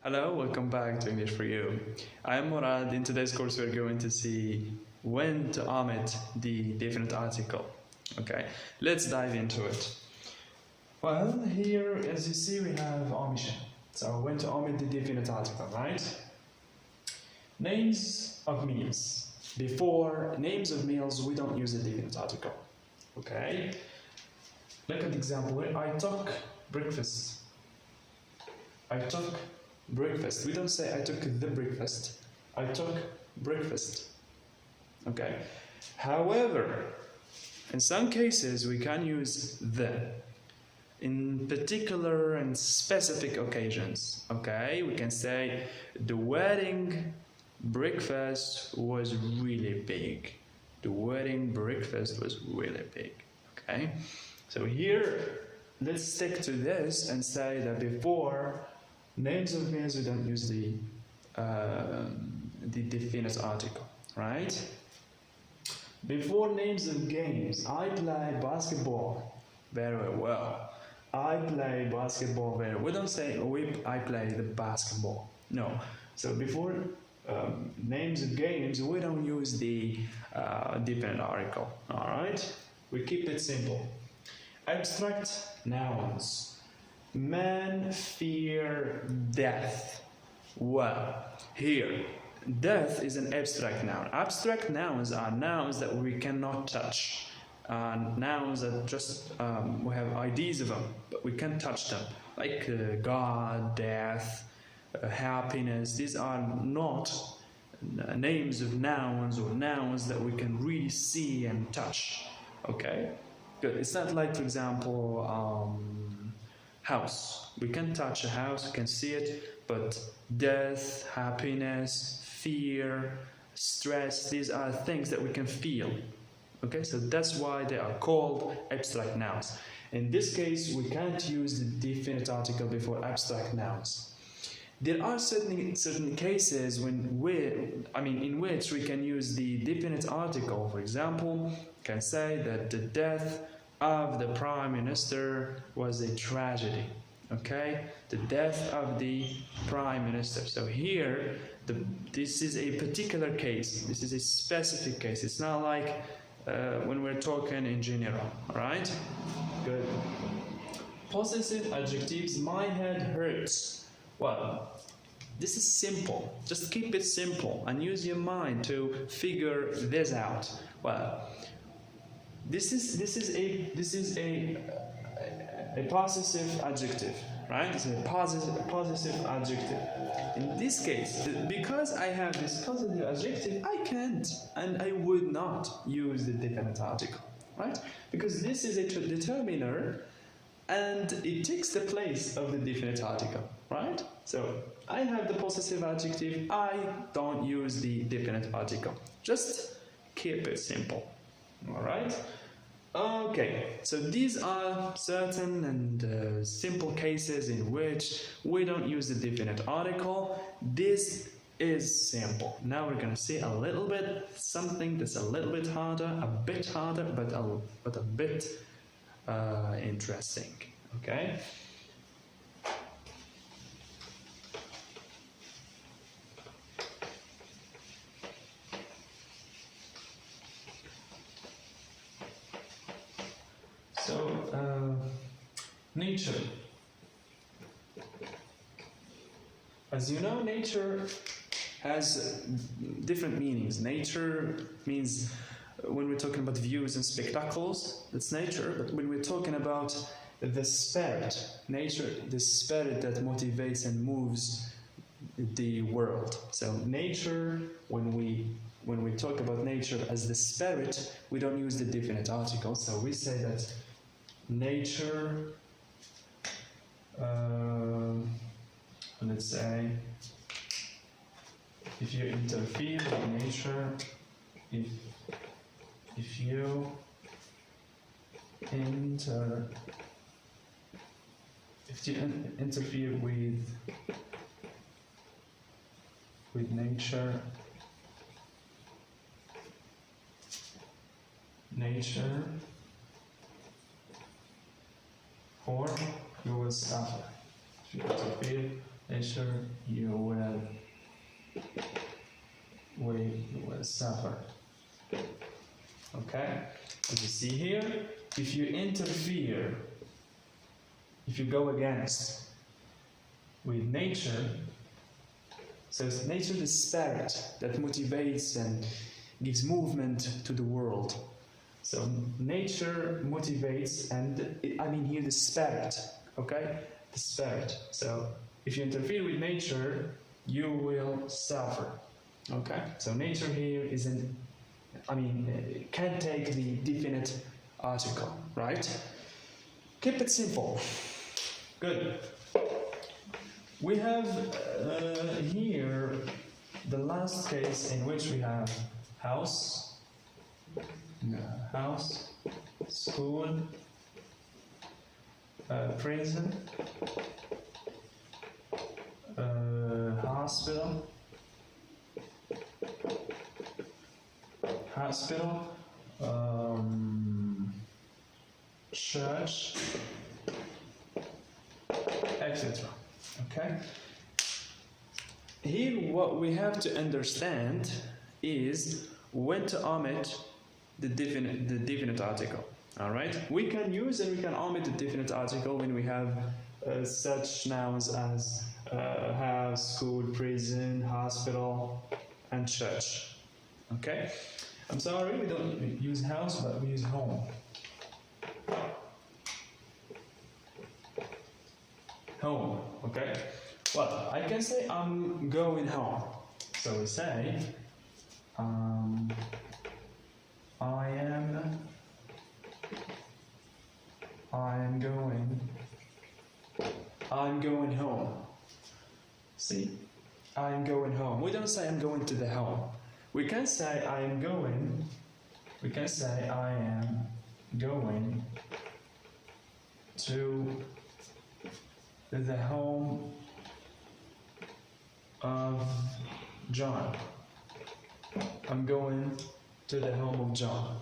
Hello, welcome back to English for You. I am Murad. In today's course, we're going to see when to omit the definite article. Okay, let's dive into it. Well, here, as you see, we have omission. So, when to omit the definite article, right? Names of meals. Before names of meals, we don't use a definite article. Okay? Look at the example. I took breakfast. I took breakfast. We don't say I took the breakfast. I took breakfast. Okay. However, in some cases we can use the in particular and specific occasions. Okay, we can say the wedding breakfast was really big. The wedding breakfast was really big. Okay, so here let's stick to this and say that before names of meals, we don't use the definite article, right? Before names of games, I play basketball very well. I play basketball very well. We don't say I play the basketball. No. So before names of games, we don't use the definite article. All right? We keep it simple. Abstract nouns. Men fear death. Well, here, death is an abstract noun. Abstract nouns are nouns that we cannot touch. Nouns that just we have ideas of them, but we can't touch them. Like God, death, happiness. These are not names of nouns or nouns that we can really see and touch. Okay? Good. It's not like, for example, house. We can touch a house, we can see it, but death, happiness, fear, stress, these are things that we can feel. Okay, so that's why they are called abstract nouns. In this case, we can't use the definite article before abstract nouns. There are certain cases in which we can use the definite article. For example, we can say that the death of the Prime Minister was a tragedy. Okay, the death of the Prime Minister. So here, this is a particular case. This is a specific case. It's not like when we're talking in general. All right? Good. Possessive adjectives. My head hurts. Well, this is simple. Just keep it simple and use your mind to figure this out. Well, this is a possessive adjective, right? It's a possessive adjective. In this case, because I have this possessive adjective, I can't and I would not use the definite article, right? Because this is a determiner and it takes the place of the definite article, right? So I have the possessive adjective, I don't use the definite article. Just keep it simple. Alright? Okay, so these are certain and simple cases in which we don't use the definite article. This is simple. Now we're gonna see a little bit something that's a little bit harder, but a bit interesting. Okay? So, nature. As you know, nature has different meanings. Nature means when we're talking about views and spectacles, that's nature. But when we're talking about the spirit, nature, the spirit that motivates and moves the world. So nature, when we talk about nature as the spirit, we don't use the definite article. So we say that nature, let's say, if you interfere with nature, if you interfere with nature, or you will suffer. If you interfere nature, you will suffer. Okay? As you see here, if you interfere, if you go against with nature, so nature is the spirit that motivates and gives movement to the world. So nature motivates, and I mean here the spirit, okay? The spirit. So if you interfere with nature, you will suffer. Okay? So nature here can take the definite article, right? Keep it simple. Good. We have here the last case in which we have house, school, prison, hospital, church, etc. Okay? Here what we have to understand is when to omit the definite article. Alright? We can use and we can omit the definite article when we have such nouns as house, school, prison, hospital, and church. Okay? I'm sorry, we don't use house, but we use home. Home, okay? Well, I can say I'm going home. So we say I'm going home. See? I'm going home. We don't say I'm going to the home. We can say I am going to the home of John. I'm going to the home of John.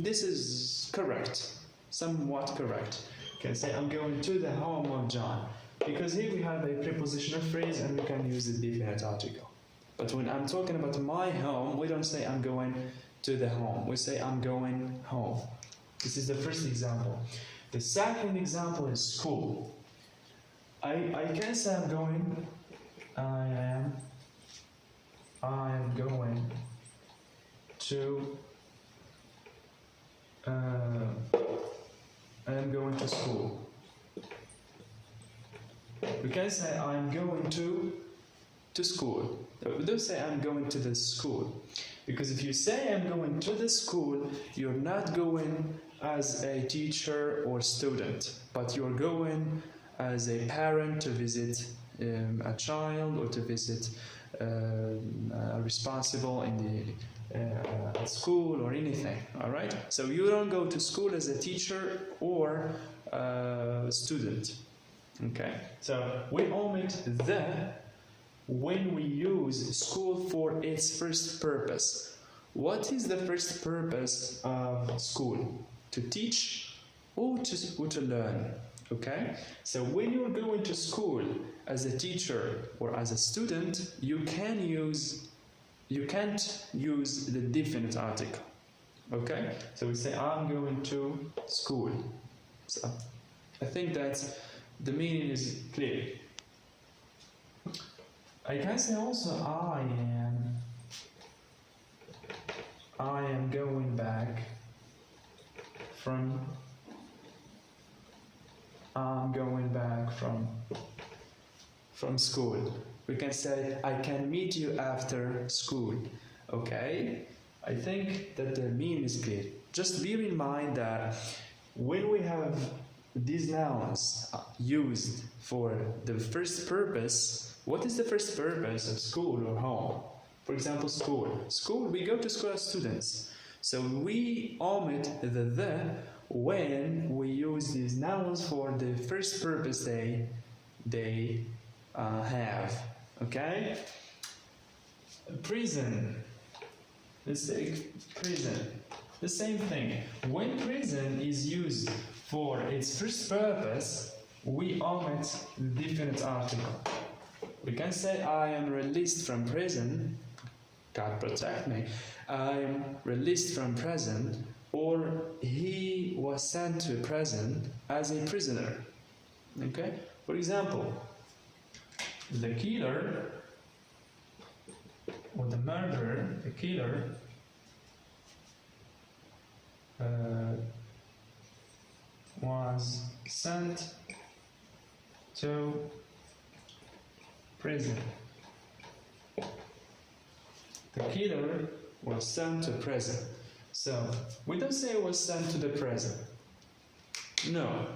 This is correct, somewhat correct. You can say I'm going to the home of John, because here we have a prepositional phrase and we can use the definite article. But when I'm talking about my home, we don't say I'm going to the home. We say I'm going home. This is the first example. The second example is school. I can say I am going to school. We can say I'm going to school. Don't say I'm going to the school. Because if you say I'm going to the school, you're not going as a teacher or student, but you're going as a parent to visit a child or to visit a responsible in the school or anything. All right. So you don't go to school as a teacher or student. Okay. So we omit the when we use school for its first purpose. What is the first purpose of school? To teach or to learn? Okay? So when you're going to school as a teacher or as a student, you can't use the definite article. Okay? So we say I'm going to school. So I think that the meaning is clear. I can say also I am going back from school. We can say I can meet you after school. Okay? I think that the meaning is clear. Just bear in mind that when we have these nouns used for the first purpose, what is the first purpose of school or home? For example, school. School, we go to school as students. So we omit the when we use these nouns for the first purpose they have. Okay? Prison. Let's take prison. The same thing. When prison is used for its first purpose, we omit the definite article. We can say I am released from prison. God protect me. I am released from prison, or he was sent to prison as a prisoner. Okay? For example, the killer or the murderer, the killer was sent to prison. The killer was sent to prison. So we don't say was sent to the prison. No.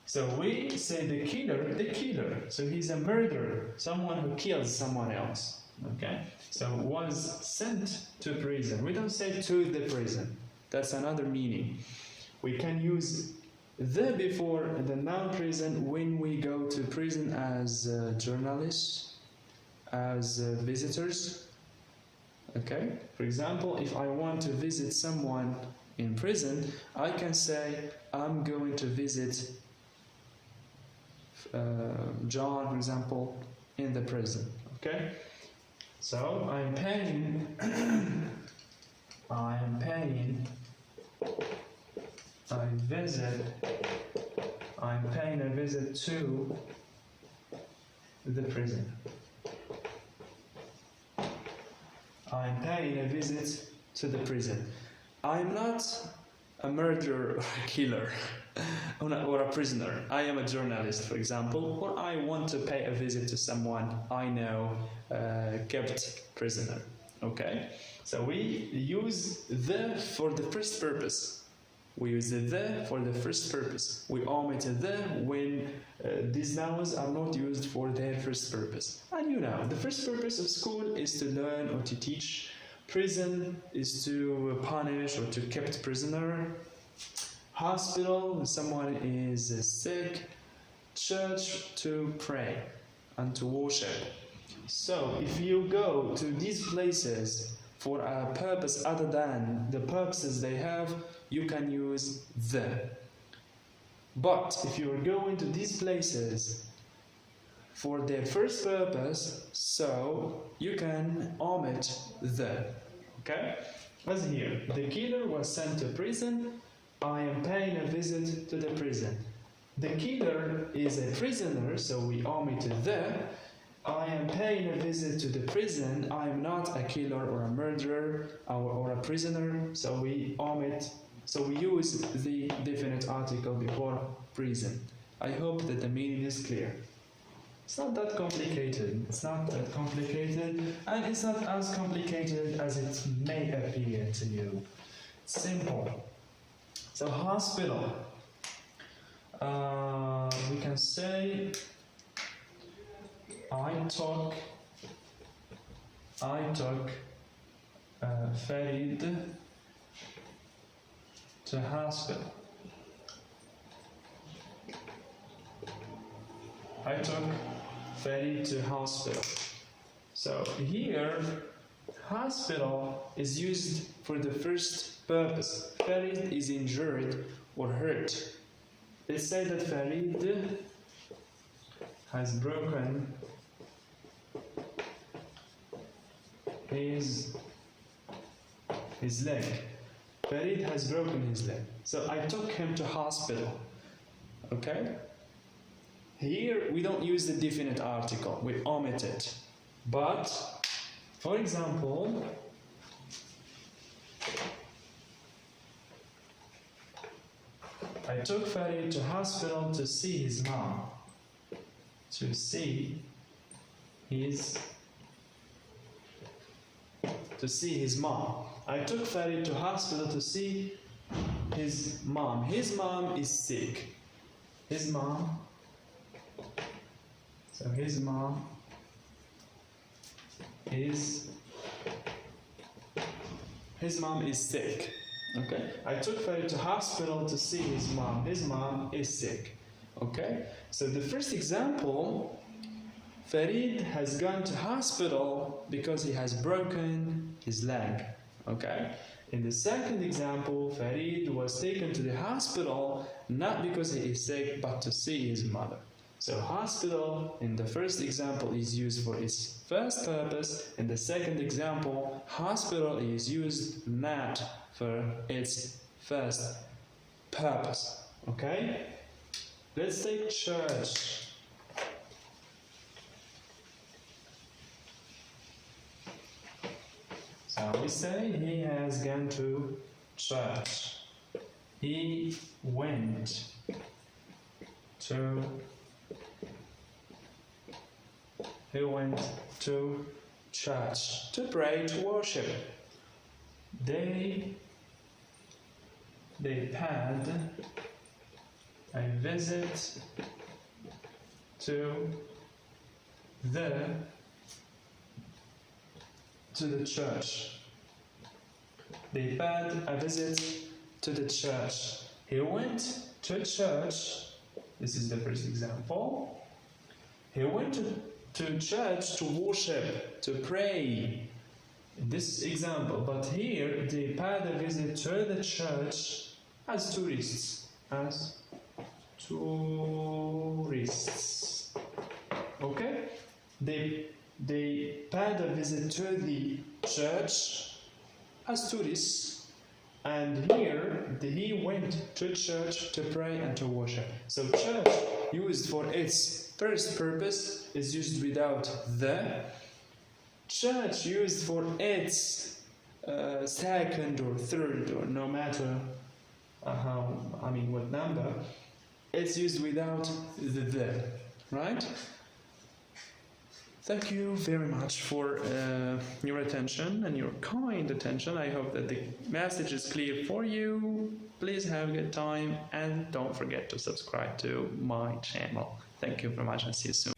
So we say the killer. So he's a murderer, someone who kills someone else. Okay? So was sent to prison. We don't say to the prison. That's another meaning. We can use the before the noun prison when we go to prison as journalists, as visitors. Okay? For example, if I want to visit someone in prison, I can say I'm going to visit John, for example, in the prison. Okay? So I'm paying a visit to the prison. I'm paying a visit to the prison. I'm not a murderer or a killer or a prisoner. I am a journalist, for example, or I want to pay a visit to someone I know kept prisoner. Okay? So we use the for the first purpose. We use the for the first purpose. We omit the when these nouns are not used for their first purpose. And you know, the first purpose of school is to learn or to teach. Prison is to punish or to kept prisoner. Hospital, when someone is sick. Church, to pray and to worship. So if you go to these places for a purpose other than the purposes they have, you can use the. But if you are going to these places for their first purpose, so you can omit the. Okay? As here, the killer was sent to prison. I am paying a visit to the prison. The killer is a prisoner, so we omitted the. I am paying a visit to the prison. I am not a killer or a murderer or a prisoner, so we omit. So we use the definite article before prison. I hope that the meaning is clear. It's not that complicated. It's not that complicated, and it's not as complicated as it may appear to you. It's simple. So hospital. We can say I took Farid to hospital. I took Farid to hospital. So here, hospital is used for the first purpose. Farid is injured or hurt. Let's say that Farid has broken his leg. Farid has broken his leg. So I took him to hospital. Okay? Here we don't use the definite article. We omit it. But, for example, I took Farid to hospital to see his mom. To see his mom. I took Farid to hospital to see his mom. His mom is sick. His mom is sick. Okay? I took Farid to hospital to see his mom. His mom is sick. Okay? So the first example, Farid has gone to hospital because he has broken his leg. Okay? In the second example, Farid was taken to the hospital not because he is sick, but to see his mother. So hospital in the first example is used for its first purpose. In the second example, hospital is used not for its first purpose. Okay? Let's take church. So we say he has gone to church. He went to church to pray, to worship. They paid a visit to the church. They paid a visit to the church. He went to church. This is the first example. He went to church to worship, to pray. In this example, but here they paid a visit to the church as tourists. Okay? They paid a visit to the church as tourists, and here he went to church to pray and to worship. So church used for its first purpose is used without the. Church used for its second or third, or no matter what number, it's used without the, right? Thank you very much for your attention and your kind attention. I hope that the message is clear for you. Please have a good time and don't forget to subscribe to my channel. Thank you very much and see you soon.